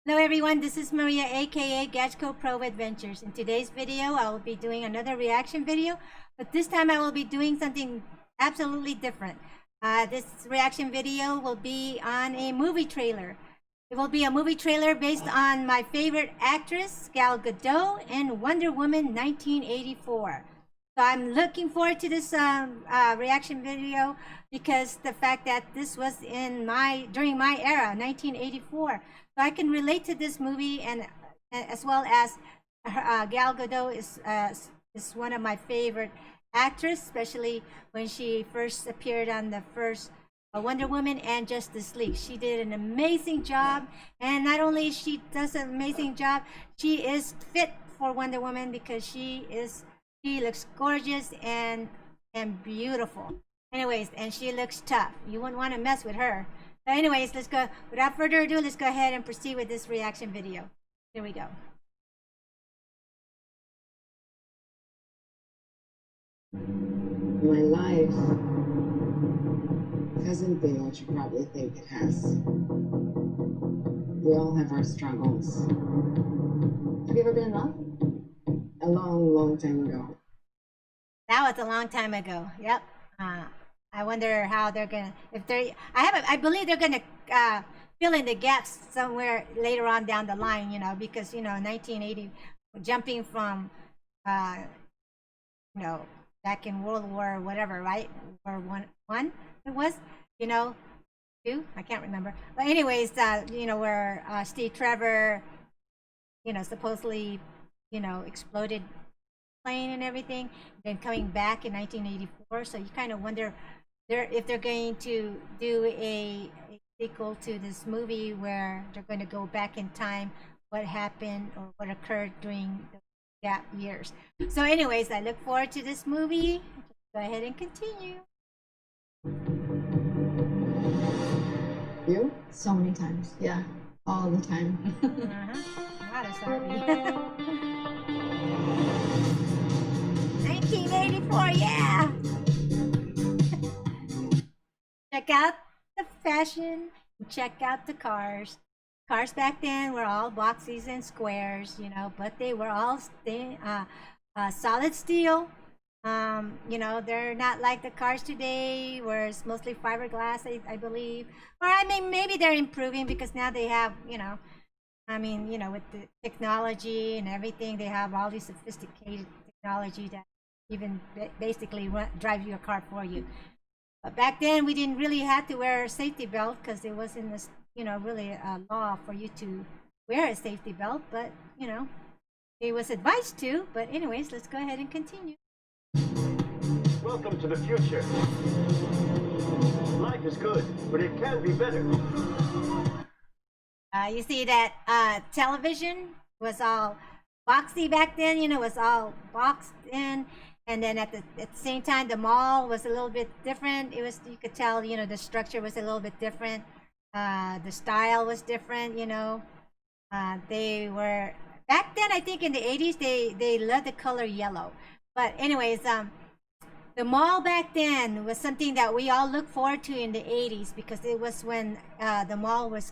Hello everyone, this is Maria aka GadgCo Pro Adventures. In today's video, I will be doing another reaction video, but this time I will be doing something absolutely different. This reaction video will be on a movie trailer. It will be a movie trailer based on my favorite actress, Gal Gadot, in Wonder Woman 1984. So I'm looking forward to this reaction video because the fact that this was during my era, 1984. So I can relate to this movie, and as well as Gal Gadot is one of my favorite actors, especially when she first appeared on the first Wonder Woman and Justice League. She did an amazing job, and not only she does an amazing job, she is fit for Wonder Woman because she looks gorgeous and beautiful. Anyways, and she looks tough. You wouldn't want to mess with her. So anyways, let's go. Without further ado, let's go ahead and proceed with this reaction video. Here we go. My life hasn't been what you probably think it has. We all have our struggles. Have you ever been in love? A long, long time ago. That was a long time ago. Yep. I wonder how they're gonna, I believe they're gonna fill in the gaps somewhere later on down the line, because 1980, jumping from back in World War whatever, right? Or one it was, two, I can't remember. But anyways, where Steve Trevor, supposedly, exploded plane and everything, then coming back in 1984. So you kind of wonder if they're going to do a sequel to this movie where they're going to go back in time, what happened or what occurred during the gap years. So anyways, I look forward to this movie. Go ahead and continue. You? So many times. Yeah, all the time. Not a sorry. 1984, yeah! Check out the fashion, check out the cars. Cars back then were all boxies and squares, but they were all solid steel. They're not like the cars today where it's mostly fiberglass, I believe. Or I mean, maybe they're improving because now they have, with the technology and everything, they have all these sophisticated technology that even basically drive your car for you. But back then, we didn't really have to wear a safety belt because it wasn't, really a law for you to wear a safety belt. But, it was advised to. But anyways, let's go ahead and continue. Welcome to the future. Life is good, but it can be better. You see that television was all boxy back then, was all boxed in. And then at the same time, the mall was a little bit different. It was, you could tell, the structure was a little bit different. The style was different, They were, back then, I think in the 80s, they loved the color yellow. But anyways, the mall back then was something that we all looked forward to in the 80s because it was when the mall was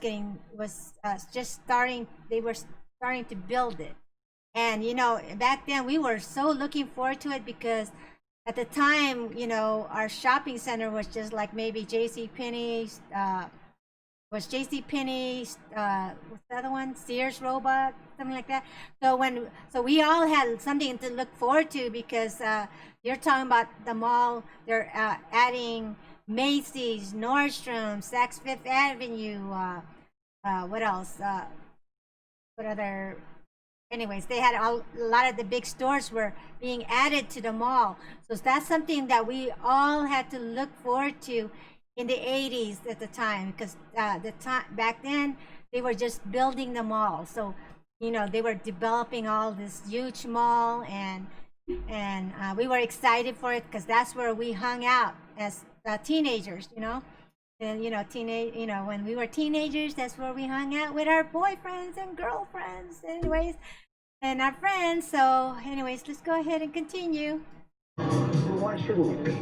just starting, they were starting to build it. And, back then we were so looking forward to it because at the time, our shopping center was just like maybe JCPenney's, what's the other one? Sears Roebuck, something like that. So we all had something to look forward to because you're talking about the mall, they're adding Macy's, Nordstrom, Saks Fifth Avenue, what else? What other? Anyways, they had a lot of the big stores were being added to the mall. So that's something that we all had to look forward to in the 80s at the time, because back then they were just building the mall. So, they were developing all this huge mall, and we were excited for it because that's where we hung out as teenagers, And when we were teenagers, that's where we hung out with our boyfriends and girlfriends, anyways, and our friends. So, anyways, let's go ahead and continue. Then why shouldn't it be?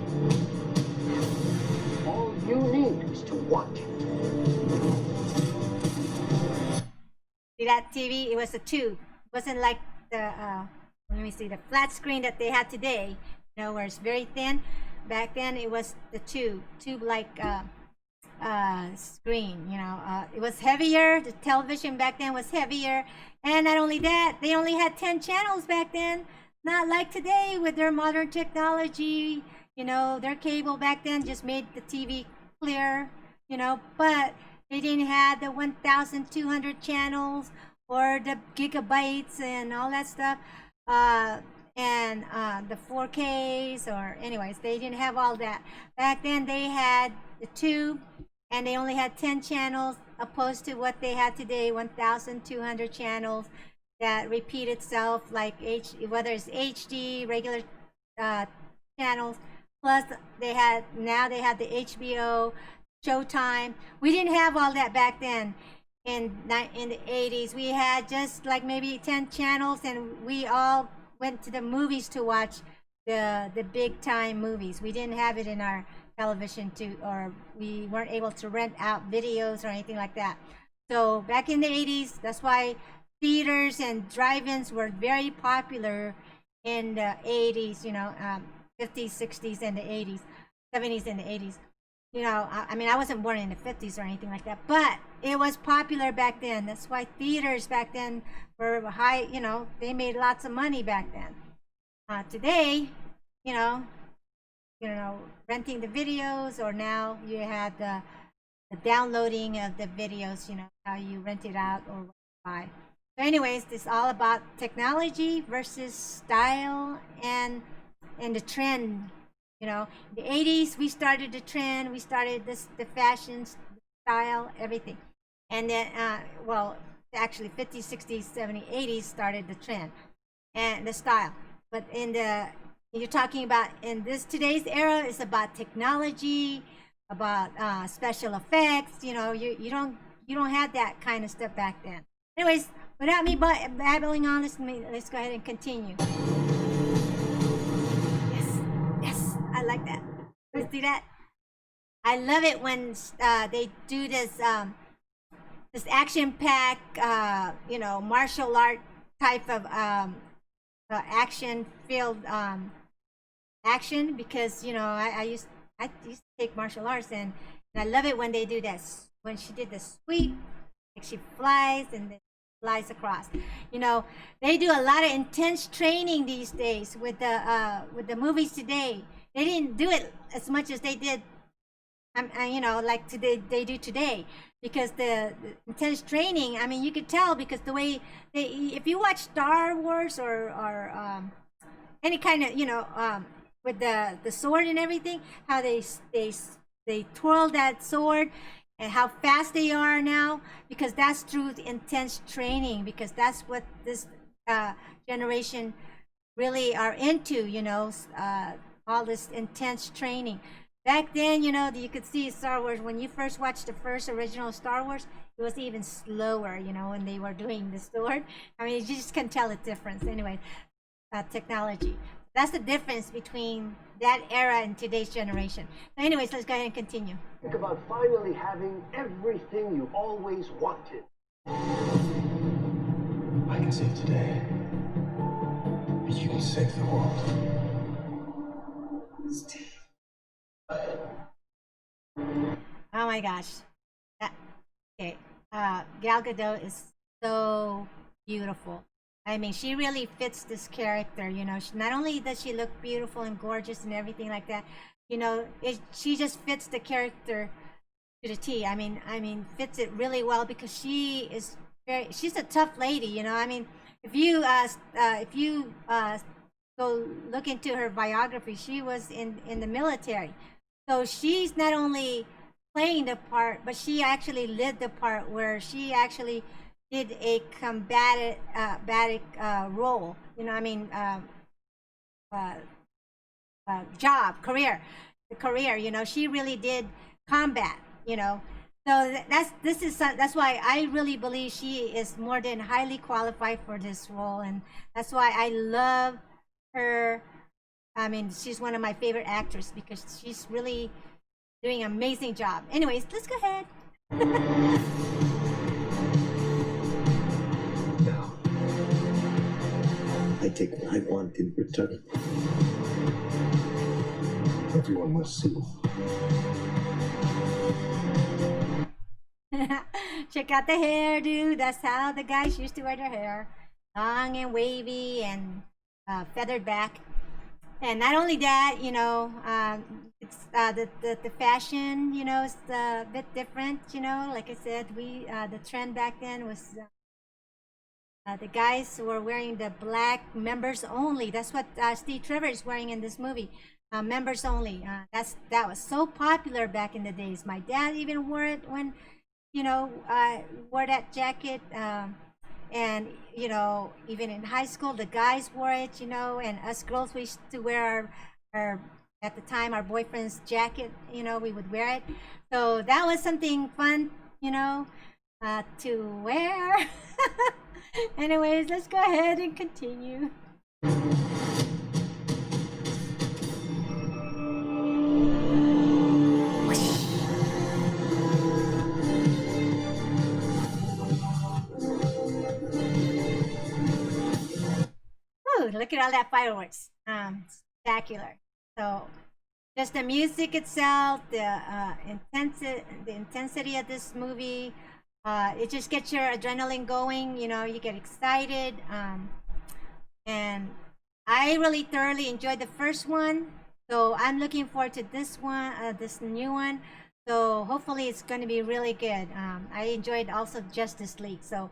All you need is to watch it. that TV, it was a tube. It wasn't like the let me see, the flat screen that they have today. You know, where it's very thin. Back then, it was the tube like screen. You know, it was heavier. The television back then was heavier, and not only that, they only had 10 channels back then. Not like today with their modern technology. You know, their cable back then just made the TV clear. You know, but they didn't have the 1,200 channels or the gigabytes and all that stuff. And the 4Ks, or anyways, they didn't have all that. Back then they had the tube, and they only had 10 channels, opposed to what they have today, 1,200 channels that repeat itself, like whether it's HD, regular channels, plus now they have the HBO, Showtime. We didn't have all that back then. In the 80s, we had just like maybe 10 channels, and we all went to the movies to watch the big time movies. We didn't have it in our television or we weren't able to rent out videos or anything like that. So back in the 80s, that's why theaters and drive-ins were very popular in the 80s, you know, 50s, 60s, and the 80s, 70s, and the 80s. You know, I mean, I wasn't born in the 50s or anything like that, but it was popular back then. That's why theaters back then were high, you know, they made lots of money back then. Today, you know, renting the videos, or now you have the downloading of the videos, you know, how you rent it out or buy. So anyways, this is all about technology versus style and the trend. You know, in the 80s, we started the trend, we started the fashions, style, everything. And then, well, actually 50s, 60s, 70s, 80s started the trend and the style. But you're talking about in today's era, it's about technology, about special effects. You know, you don't have that kind of stuff back then. Anyways, without me babbling on, let's go ahead and continue. I like that. Let's do that. I love it when they do this action-packed, you know, martial art type of action-filled action, because you know I used to take martial arts, and I love it when they do that. When she did the sweep, like she flies and then flies across. You know, they do a lot of intense training these days with the movies today. They didn't do it as much as they did, you know, like today they do today, because the intense training. I mean, you could tell because the way if you watch Star Wars or any kind of, you know, with the sword and everything, how they twirl that sword, and how fast they are now, because that's through the intense training, because that's what this generation really are into, you know. All this intense training. Back then, you know, you could see Star Wars, when you first watched the first original Star Wars, it was even slower, you know, when they were doing the sword. I mean, you just can tell the difference. Anyway, technology. That's the difference between that era and today's generation. So anyways, let's go ahead and continue. Think about finally having everything you always wanted. I can save today, but you can save the world. Oh my gosh. Okay. Gal Gadot is so beautiful. I mean, she really fits this character, you know. Not only does she look beautiful and gorgeous and everything like that, you know, she just fits the character to the T. I mean, fits it really well, because she's a tough lady, you know. I mean, if you go look into her biography, she was in the military. So she's not only playing the part, but she actually lived the part, where she actually did a combative role. You know, I mean, job, career. You know, she really did combat. You know, so that's why I really believe she is more than highly qualified for this role, and that's why I love her. I mean, she's one of my favorite actors, because she's really doing an amazing job. Anyways, let's go ahead. I take what I want in return. Everyone must see. Check out the hairdo. That's how the guys used to wear their hair, long and wavy and feathered back. And not only that, it's the fashion, is a bit different. Like I said, we the trend back then was the guys were wearing the black members only. That's what Steve Trevor is wearing in this movie. Members only. That was so popular back in the days. My dad even wore it when, wore that jacket. And even in high school, the guys wore it. And us girls, we used to wear our at the time our boyfriend's jacket. We would wear it. So that was something fun. To wear. Anyways, let's go ahead and continue. Ooh, look at all that fireworks. Spectacular. So just the music itself, the intensity of this movie, it just gets your adrenaline going. You get excited, and I really thoroughly enjoyed the first one. So I'm looking forward to this one, this new one. So hopefully it's going to be really good. I enjoyed also Justice League. So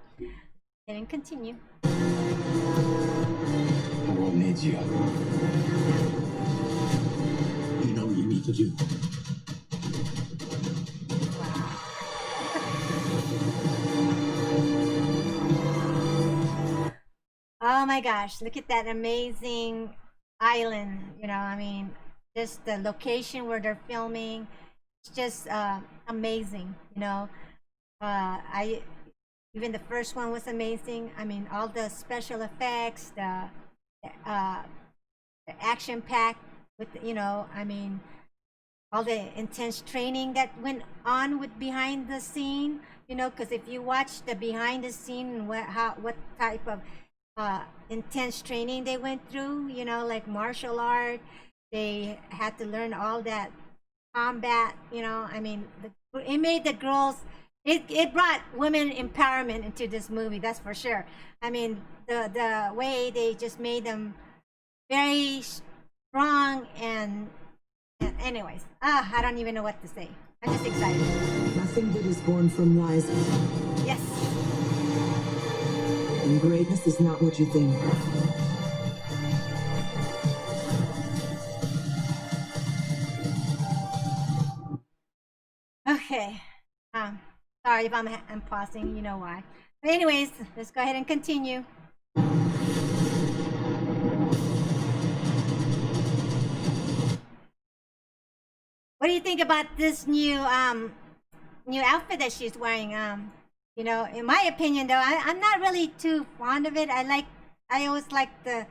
and continue. The world needs you. You know what you need to do. Oh my gosh, look at that amazing island. Just the location where they're filming. It's just amazing. I even the first one was amazing. All the special effects, uh, the action pack with, all the intense training that went on with behind the scene. Because if you watch the behind the scene and what type of intense training they went through, like martial art, they had to learn all that combat. It made the girls. It brought women empowerment into this movie. That's for sure. The way they just made them very strong and anyways, I don't even know what to say. I'm just excited. Nothing good is born from lies, Yes. and greatness is not what you think. Okay. Sorry if I'm pausing. You know why. But anyways, let's go ahead and continue. What do you think about this new outfit that she's wearing? In my opinion, though, I'm not really too fond of it. I always like the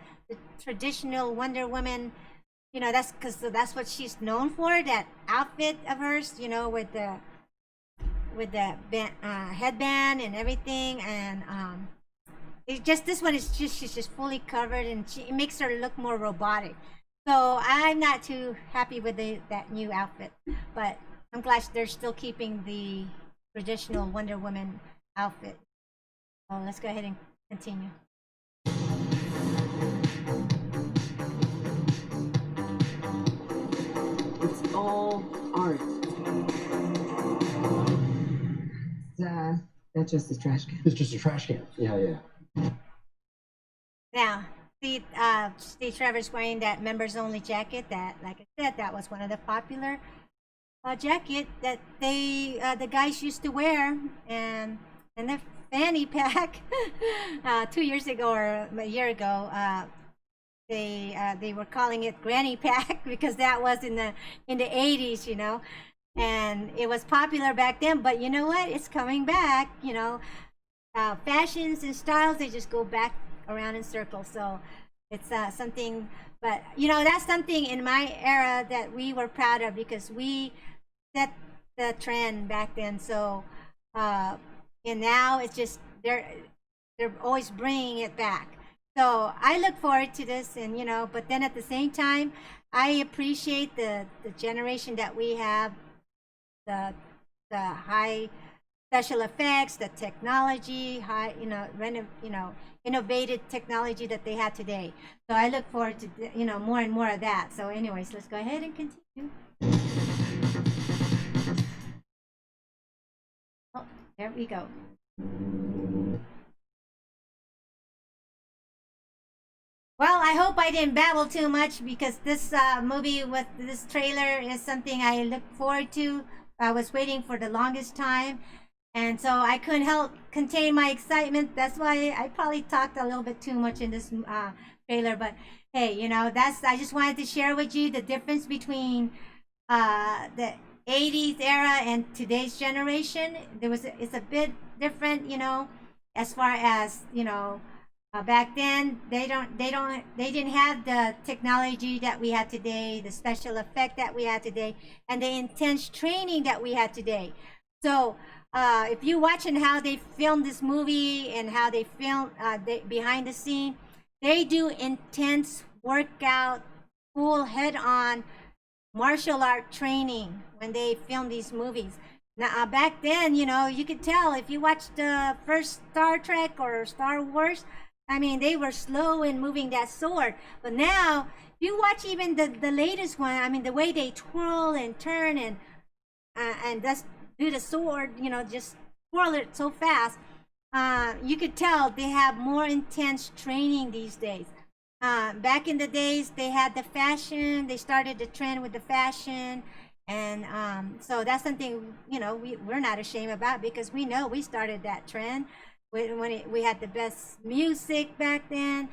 traditional Wonder Woman. That's because that's what she's known for. That outfit of hers. With the headband and everything, and it's just this one is just she's just fully covered, and it makes her look more robotic. So I'm not too happy with that new outfit, but I'm glad they're still keeping the traditional Wonder Woman outfit. So let's go ahead and continue. It's all art. That's just a trash can. It's just a trash can. Yeah. Now, Steve Trevor's wearing that members only jacket that, like I said, that was one of the popular jacket that the guys used to wear, and the fanny pack 2 years ago or a year ago, they were calling it granny pack because that was in the 80s, and it was popular back then. But you know what? It's coming back. Fashions and styles, they just go back around in circles. So it's something. But that's something in my era that we were proud of because we set the trend back then. So and now it's just they're always bringing it back. So I look forward to this, and but then at the same time, I appreciate the generation that we have, the high special effects, the technology, high innovative technology that they have today. So I look forward to more and more of that. So anyways, let's go ahead and continue. Oh, there we go. Well, I hope I didn't babble too much, because this movie with this trailer is something I look forward to. I was waiting for the longest time, and so I couldn't help contain my excitement. That's why I probably talked a little bit too much in this trailer. But hey, I just wanted to share with you the difference between the 80s era and today's generation. It's a bit different, as far as back then they didn't have the technology that we had today, the special effect that we had today, and the intense training that we had today. So if you watching how they filmed this movie and how they film behind the scene, they do intense workout, full head-on martial art training when they film these movies. Now back then, you could tell if you watched the first Star Trek or Star Wars. I mean, they were slow in moving that sword. But now, if you watch even the latest one, I mean, the way they twirl and turn and just do the sword, just twirl it so fast, you could tell they have more intense training these days. Back in the days, they had the fashion. They started the trend with the fashion. And so that's something, we're not ashamed about, because we know we started that trend. We had the best music back then.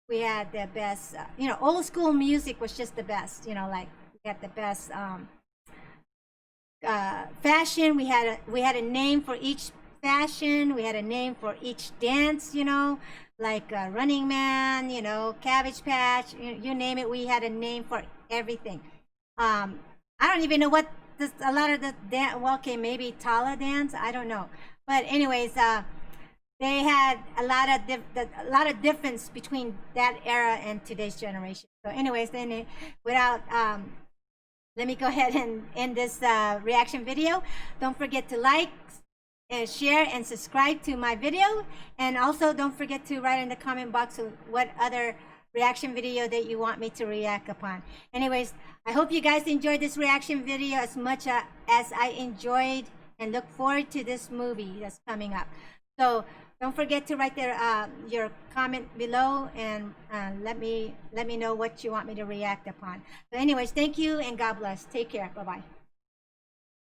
We had the best, old school music was just the best. Like we had the best fashion. We had a name for each fashion. We had a name for each dance. Like Running Man. Cabbage Patch. You name it. We had a name for everything. I don't even know what a lot of the dance. Well, okay, maybe Tala dance. I don't know. But anyways. They had a lot of difference between that era and today's generation. So anyways, then without let me go ahead and end this reaction video. Don't forget to like and share and subscribe to my video, and also don't forget to write in the comment box what other reaction video that you want me to react upon. Anyways, I hope you guys enjoyed this reaction video as much as I enjoyed and look forward to this movie that's coming up. So don't forget to write your comment below, and let me know what you want me to react upon. So anyways, thank you and God bless. Take care. Bye-bye.